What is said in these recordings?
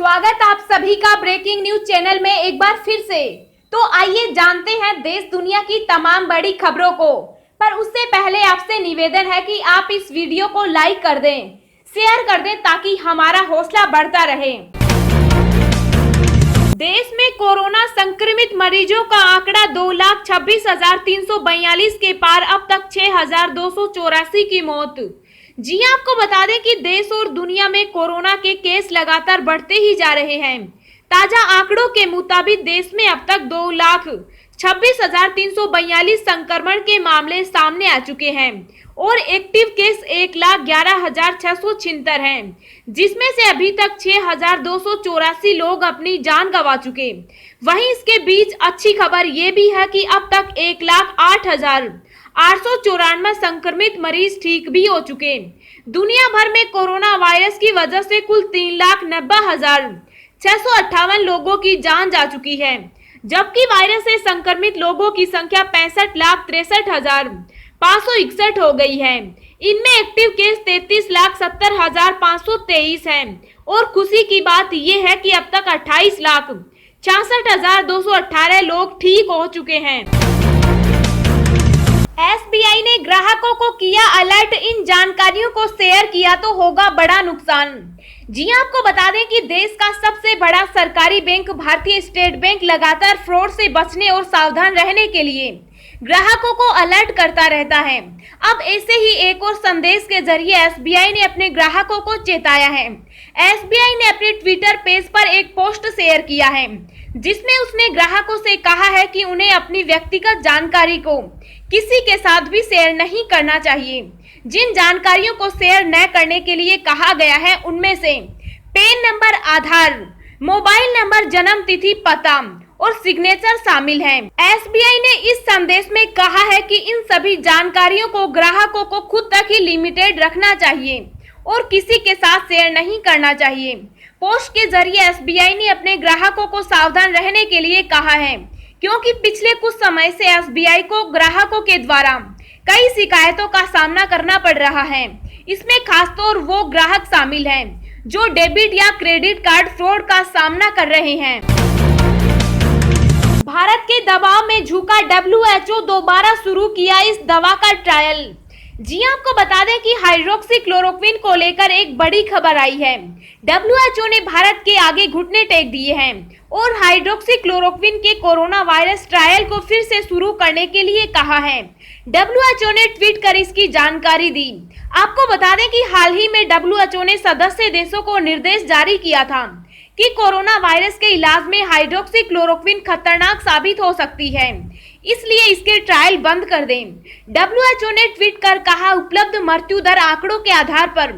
स्वागत आप सभी का ब्रेकिंग न्यूज चैनल में एक बार फिर से। तो आइए जानते हैं देश दुनिया की तमाम बड़ी खबरों को। पर उससे पहले आपसे निवेदन है कि आप इस वीडियो को लाइक कर दें, शेयर कर दें ताकि हमारा हौसला बढ़ता रहे। देश में कोरोना संक्रमित मरीजों का आंकड़ा 2,26,342 के पार। अब तक 6,284 की मौत। जी आपको बता दें कि देश और दुनिया में कोरोना के केस लगातार बढ़ते ही जा रहे हैं। ताजा आंकड़ों के मुताबिक देश में अब तक 2,26,342 संक्रमण के मामले सामने आ चुके हैं और एक्टिव केस 1,11,676 हैं, जिसमें से अभी तक 6,284 लोग अपनी जान गंवा चुके। वहीं इसके बीच अच्छी खबर ये भी है कि अब तक 1,08,894 संक्रमित मरीज ठीक भी हो चुके। दुनिया भर में कोरोना वायरस की वजह से कुल 3,90,658 लोगों की जान जा चुकी है, जबकि वायरस से संक्रमित लोगों की संख्या 65,63,561 हो गई है। इनमें एक्टिव केस 33,70,523 हैं और खुशी की बात यह है कि अब तक 28,66,218 लोग ठीक हो चुके हैं। एसबीआई ने ग्राहकों को किया अलर्ट, इन जानकारियों को शेयर किया तो होगा बड़ा नुकसान। जी आपको बता दें कि देश का सबसे बड़ा सरकारी बैंक भारतीय स्टेट बैंक लगातार फ्रॉड से बचने और सावधान रहने के लिए ग्राहकों को अलर्ट करता रहता है। अब ऐसे ही एक और संदेश के जरिए एसबीआई ने अपने ग्राहकों को चेताया है। एसबीआई ने अपने ट्विटर पेज पर एक पोस्ट शेयर किया है, जिसमें उसने ग्राहकों से कहा है कि उन्हें अपनी व्यक्तिगत जानकारी को किसी के साथ भी शेयर नहीं करना चाहिए। जिन जानकारियों को शेयर न करने के लिए कहा गया है उनमें से पैन नंबर, आधार, मोबाइल नंबर, जन्म तिथि, पता और सिग्नेचर शामिल हैं। एसबीआई ने इस संदेश में कहा है कि इन सभी जानकारियों को ग्राहकों को खुद तक ही लिमिटेड रखना चाहिए और किसी के साथ शेयर नहीं करना चाहिए। पोस्ट के जरिए एसबीआई ने अपने ग्राहकों को सावधान रहने के लिए कहा है, क्योंकि पिछले कुछ समय से एसबीआई को ग्राहकों के द्वारा कई शिकायतों का सामना करना पड़ रहा है। इसमें खासतौर वो ग्राहक शामिल हैं जो डेबिट या क्रेडिट कार्ड फ्रॉड का सामना कर रहे हैं। भारत के दबाव में झुका WHO, दोबारा शुरू किया इस दवा का ट्रायल। जी आपको बता दें कि हाइड्रोक्सीक्लोरोक्विन को लेकर एक बड़ी खबर आई है। WHO ने भारत के आगे घुटने टेक दिए हैं और हाइड्रोक्सीक्लोरोक्विन के कोरोना वायरस ट्रायल को फिर से शुरू करने के लिए कहा है। WHO ने ट्वीट कर इसकी जानकारी दी। आपको बता दें कि हाल ही में WHO ने सदस्य देशों को निर्देश जारी किया था कि कोरोना वायरस के इलाज में हाइड्रोक्सीक्लोरोक्विन खतरनाक साबित हो सकती है, इसलिए इसके ट्रायल बंद कर दें। WHO ने ट्वीट कर कहा, उपलब्ध मृत्यु दर आंकड़ों के आधार पर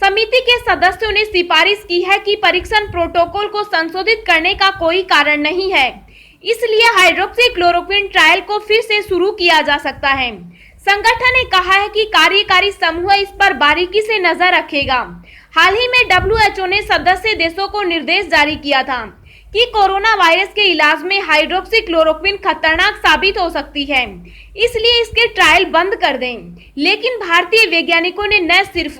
समिति के सदस्यों ने सिफारिश की है कि परीक्षण प्रोटोकॉल को संशोधित करने का कोई कारण नहीं है, इसलिए हाइड्रोक्सीक्लोरोक्विन ट्रायल को फिर से शुरू किया जा सकता है। संगठन ने कहा है कि कार्यकारी समूह इस पर बारीकी से नजर रखेगा। हाल ही में WHO ने सदस्य देशों को निर्देश जारी किया था कि कोरोना वायरस के इलाज में हाइड्रोक्सीक्लोरोक्विन खतरनाक साबित हो सकती है, इसलिए इसके ट्रायल बंद कर दें। लेकिन भारतीय वैज्ञानिकों ने न सिर्फ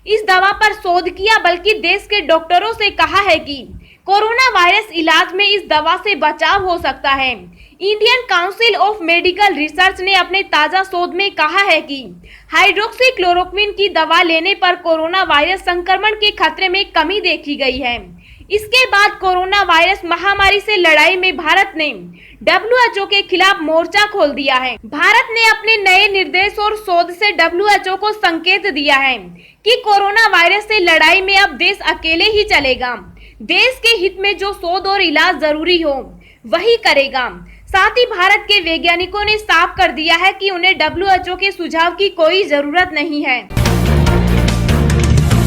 इस दवा पर शोध किया, बल्कि देश के डॉक्टरों से कहा है कि कोरोना वायरस इलाज में इस दवा से बचाव हो सकता है। Indian council of medical research ने अपने ताजा शोध में कहा है कि हाइड्रोक्सीक्लोरोक्विन की दवा लेने पर कोरोना वायरस संक्रमण के खतरे में कमी देखी गई है। इसके बाद कोरोना वायरस महामारी से लड़ाई में भारत ने WHO के खिलाफ मोर्चा खोल दिया है। भारत ने अपने नए निर्देश और शोध से WHO को संकेत दिया है कि कोरोना वायरस से लड़ाई में अब देश अकेले ही चलेगा। देश के हित में जो शोध और इलाज जरूरी हो वही करेगा। साथ ही भारत के वैज्ञानिकों ने साफ कर दिया है कि उन्हें WHO के सुझाव की कोई जरूरत नहीं है।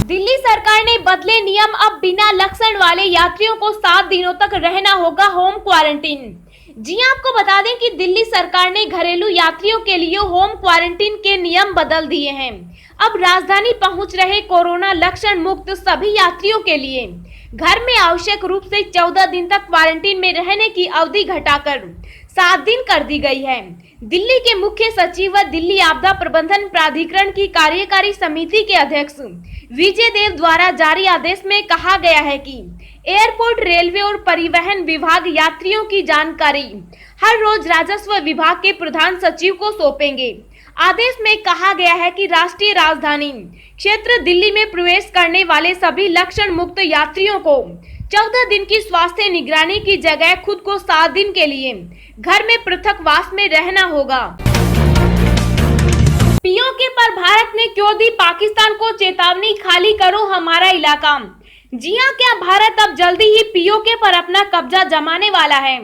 दिल्ली सरकार ने बदले नियम, अब बिना लक्षण वाले यात्रियों को 7 दिनों तक रहना होगा होम क्वारंटीन। जी आपको बता दें कि दिल्ली सरकार ने घरेलू यात्रियों के लिए होम क्वारंटीन के नियम बदल दिए हैं। अब राजधानी पहुंच रहे कोरोना लक्षण मुक्त सभी यात्रियों के लिए घर में आवश्यक रूप से 14 दिन तक क्वारंटीन में रहने की अवधि घटाकर 7 दिन कर दी गई है। दिल्ली के मुख्य सचिव व दिल्ली आपदा प्रबंधन प्राधिकरण की कार्यकारी समिति के अध्यक्ष विजय देव द्वारा जारी आदेश में कहा गया है कि एयरपोर्ट, रेलवे और परिवहन विभाग यात्रियों की जानकारी हर रोज राजस्व विभाग के प्रधान सचिव को सौंपेंगे। आदेश में कहा गया है कि राष्ट्रीय राजधानी क्षेत्र दिल्ली में प्रवेश करने वाले सभी लक्षण मुक्त यात्रियों को 14 दिन की स्वास्थ्य निगरानी की जगह खुद को 7 दिन के लिए घर में पृथकवास में रहना होगा। पीओके पर भारत ने क्यों दी पाकिस्तान को चेतावनी, खाली करो हमारा इलाका। जी हां, क्या भारत अब जल्दी ही पीओके पर अपना कब्जा जमाने वाला है।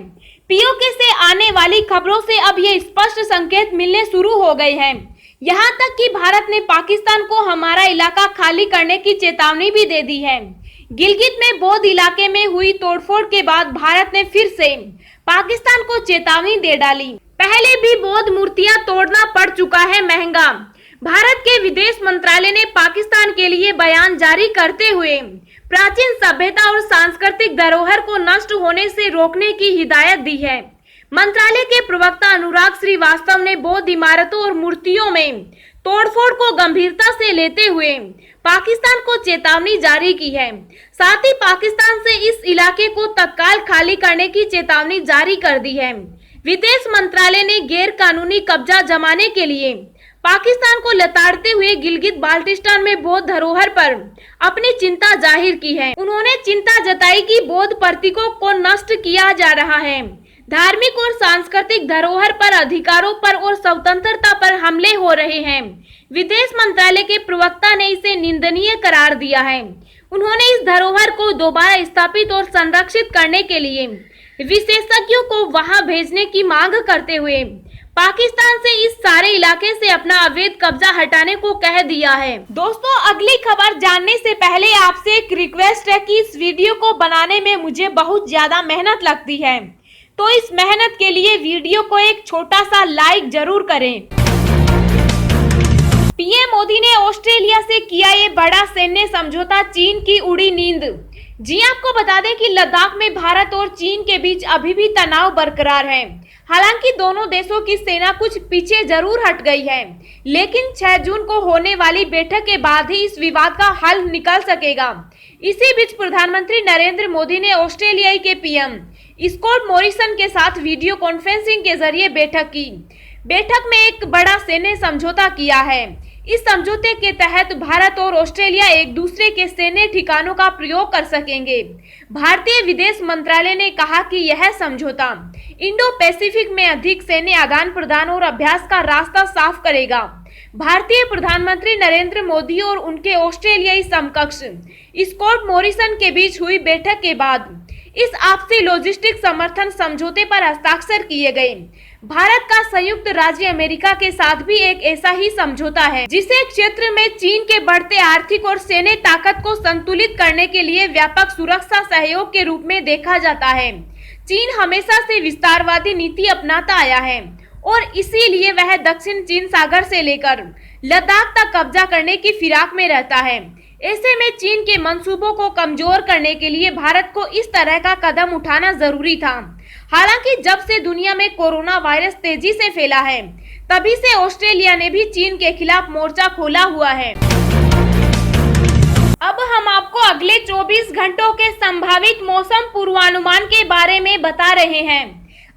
पीओके से आने वाली खबरों से अब ये स्पष्ट संकेत मिलने शुरू हो गए हैं। यहाँ तक कि भारत ने पाकिस्तान को हमारा इलाका खाली करने की चेतावनी भी दे दी है। गिलगित में बौद्ध इलाके में हुई तोड़फोड़ के बाद भारत ने फिर से पाकिस्तान को चेतावनी दे डाली। पहले भी बौद्ध मूर्तियां तोड़ना पड़ चुका है महंगा। भारत के विदेश मंत्रालय ने पाकिस्तान के लिए बयान जारी करते हुए प्राचीन सभ्यता और सांस्कृतिक धरोहर को नष्ट होने से रोकने की हिदायत दी है। मंत्रालय के प्रवक्ता अनुराग श्रीवास्तव ने बौद्ध इमारतों और मूर्तियों में तोड़फोड़ को गंभीरता से लेते हुए पाकिस्तान को चेतावनी जारी की है। साथ ही पाकिस्तान से इस इलाके को तत्काल खाली करने की चेतावनी जारी कर दी है। विदेश मंत्रालय ने गैर कानूनी कब्जा जमाने के लिए पाकिस्तान को लताड़ते हुए गिलगित बाल्टिस्तान में बौद्ध धरोहर पर अपनी चिंता जाहिर की है। उन्होंने चिंता जताई कि बौद्ध प्रतीकों को नष्ट किया जा रहा है, धार्मिक और सांस्कृतिक धरोहर पर, अधिकारों पर और स्वतंत्रता पर हमले हो रहे हैं। विदेश मंत्रालय के प्रवक्ता ने इसे निंदनीय करार दिया है। उन्होंने इस धरोहर को दोबारा स्थापित और संरक्षित करने के लिए विशेषज्ञों को वहां भेजने की मांग करते हुए पाकिस्तान से इस सारे इलाके से अपना अवैध कब्जा हटाने को कह दिया है। दोस्तों, अगली खबर जानने से पहले आपसे एक रिक्वेस्ट है कि इस वीडियो को बनाने में मुझे बहुत ज्यादा मेहनत लगती है, तो इस मेहनत के लिए वीडियो को एक छोटा सा लाइक जरूर करें। पीएम मोदी ने ऑस्ट्रेलिया से किया ये बड़ा सैन्य समझौता, चीन की उड़ी नींद। जी आपको बता दें कि लद्दाख में भारत और चीन के बीच अभी भी तनाव बरकरार है। हालांकि दोनों देशों की सेना कुछ पीछे जरूर हट गई है, लेकिन 6 जून को होने वाली बैठक के बाद ही इस विवाद का हल निकल सकेगा। इसी बीच प्रधानमंत्री नरेंद्र मोदी ने ऑस्ट्रेलियाई के पीएम स्कॉट मॉरिसन के साथ वीडियो कॉन्फ्रेंसिंग के जरिए बैठक की। बैठक में एक बड़ा सैन्य समझौता किया है। इस समझौते के तहत भारत और ऑस्ट्रेलिया एक दूसरे के सैन्य ठिकानों का प्रयोग कर सकेंगे। भारतीय विदेश मंत्रालय ने कहा कि यह समझौता इंडो पैसिफिक में अधिक सैन्य आदान प्रदान और अभ्यास का रास्ता साफ करेगा। भारतीय प्रधानमंत्री नरेंद्र मोदी और उनके ऑस्ट्रेलियाई समकक्ष स्कॉट मॉरिसन के बीच हुई बैठक के बाद इस आपसी लॉजिस्टिक समर्थन समझौते पर हस्ताक्षर किए गए। भारत का संयुक्त राज्य अमेरिका के साथ भी एक ऐसा ही समझौता है, जिसे क्षेत्र में चीन के बढ़ते आर्थिक और सैन्य ताकत को संतुलित करने के लिए व्यापक सुरक्षा सहयोग के रूप में देखा जाता है। चीन हमेशा से विस्तारवादी नीति अपनाता आया है और इसीलिए वह दक्षिण चीन सागर से लेकर लद्दाख तक कब्जा करने की फिराक में रहता है। ऐसे में चीन के मंसूबों को कमजोर करने के लिए भारत को इस तरह का कदम उठाना जरूरी था। हालांकि जब से दुनिया में कोरोना वायरस तेजी से फैला है, तभी से ऑस्ट्रेलिया ने भी चीन के खिलाफ मोर्चा खोला हुआ है। अब हम आपको अगले 24 घंटों के संभावित मौसम पूर्वानुमान के बारे में बता रहे हैं।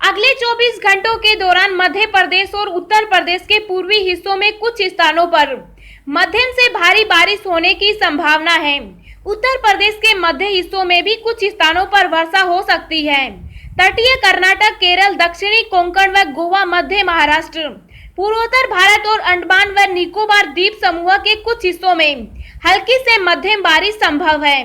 अगले 24 घंटों के दौरान मध्य प्रदेश और उत्तर प्रदेश के पूर्वी हिस्सों में कुछ स्थानों पर मध्यम से भारी बारिश होने की संभावना है। उत्तर प्रदेश के मध्य हिस्सों में भी कुछ स्थानों पर वर्षा हो सकती है। तटीय कर्नाटक, केरल, दक्षिणी कोंकण व गोवा, मध्य महाराष्ट्र, पूर्वोत्तर भारत और अंडमान व निकोबार द्वीप समूह के कुछ हिस्सों में हल्की से मध्यम बारिश संभव है।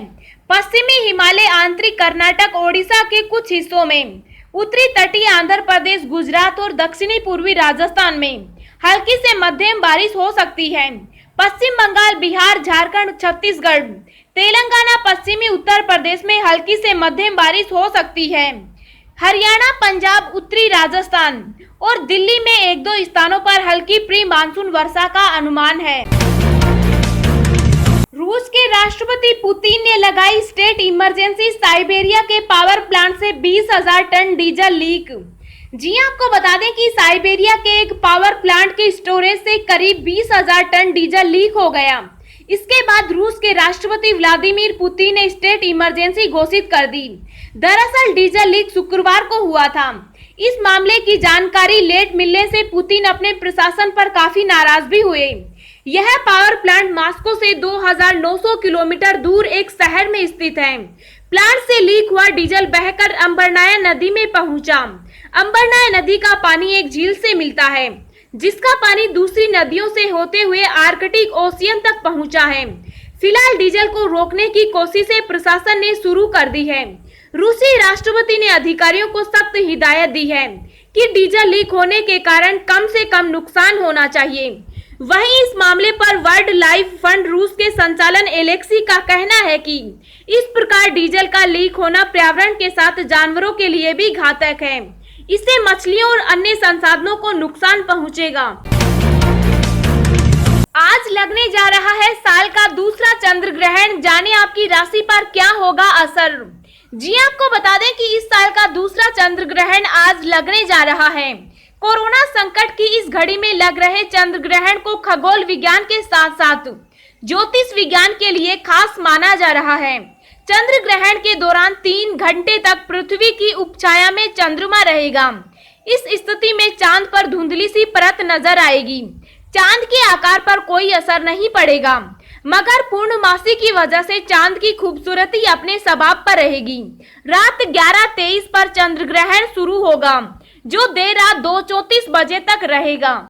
पश्चिमी हिमालय, आंतरिक कर्नाटक, ओडिशा के कुछ हिस्सों में, उत्तरी तटीय आंध्र प्रदेश, गुजरात और दक्षिणी पूर्वी राजस्थान में हल्की से मध्यम बारिश हो सकती है। पश्चिम बंगाल, बिहार, झारखंड, छत्तीसगढ़, तेलंगाना, पश्चिमी उत्तर प्रदेश में हल्की से मध्यम बारिश हो सकती है। हरियाणा, पंजाब, उत्तरी राजस्थान और दिल्ली में 1-2 स्थानों पर हल्की प्री मानसून वर्षा का अनुमान है। रूस के राष्ट्रपति राष्ट्रपति पुतिन ने लगाई स्टेट इमरजेंसी, साइबेरिया के पावर प्लांट से 20,000 टन डीजल लीक। जी आपको बता दें कि साइबेरिया के एक पावर प्लांट के स्टोरेज से करीब 20,000 टन डीजल लीक हो गया। इसके बाद रूस के राष्ट्रपति व्लादिमीर पुतिन ने स्टेट इमरजेंसी घोषित कर दी। दरअसल डीजल लीक शुक्रवार को हुआ था। इस मामले की जानकारी लेट मिलने से पुतिन अपने प्रशासन पर काफी नाराज भी हुए। यह पावर प्लांट मॉस्को से 2,900 किलोमीटर दूर एक शहर में स्थित है। प्लांट से लीक हुआ डीजल बहकर अंबरनाया नदी में पहुंचा। अंबरनाया नदी का पानी एक झील से मिलता है, जिसका पानी दूसरी नदियों से होते हुए आर्कटिक ओशियन तक पहुंचा है। फिलहाल डीजल को रोकने की कोशिशें प्रशासन ने शुरू कर दी है। रूसी राष्ट्रपति ने अधिकारियों को सख्त हिदायत दी है कि डीजल लीक होने के कारण कम से कम नुकसान होना चाहिए। वहीं इस मामले पर वर्ल्ड लाइफ फंड रूस के संचालन एलेक्सी का कहना है कि इस प्रकार डीजल का लीक होना पर्यावरण के साथ जानवरों के लिए भी घातक है। इससे मछलियों और अन्य संसाधनों को नुकसान पहुंचेगा। आज लगने जा रहा है साल का दूसरा चंद्र ग्रहण, जाने आपकी राशि पर क्या होगा असर। जी आपको बता दें कि इस साल का दूसरा चंद्र ग्रहण आज लगने जा रहा है। कोरोना संकट की इस घड़ी में लग रहे चंद्र ग्रहण को खगोल विज्ञान के साथ साथ ज्योतिष विज्ञान के लिए खास माना जा रहा है। चंद्र ग्रहण के दौरान 3 घंटे तक पृथ्वी की उपछाया में चंद्रमा रहेगा। इस स्थिति में चांद पर धुंधली सी परत नजर आएगी। चांद के आकार पर कोई असर नहीं पड़ेगा, मगर पूर्णमासी की वजह से चांद की खूबसूरती अपने स्वभाव पर रहेगी। रात 11:23 पर चंद्र ग्रहण शुरू होगा, जो देर रात 2:34 बजे तक रहेगा।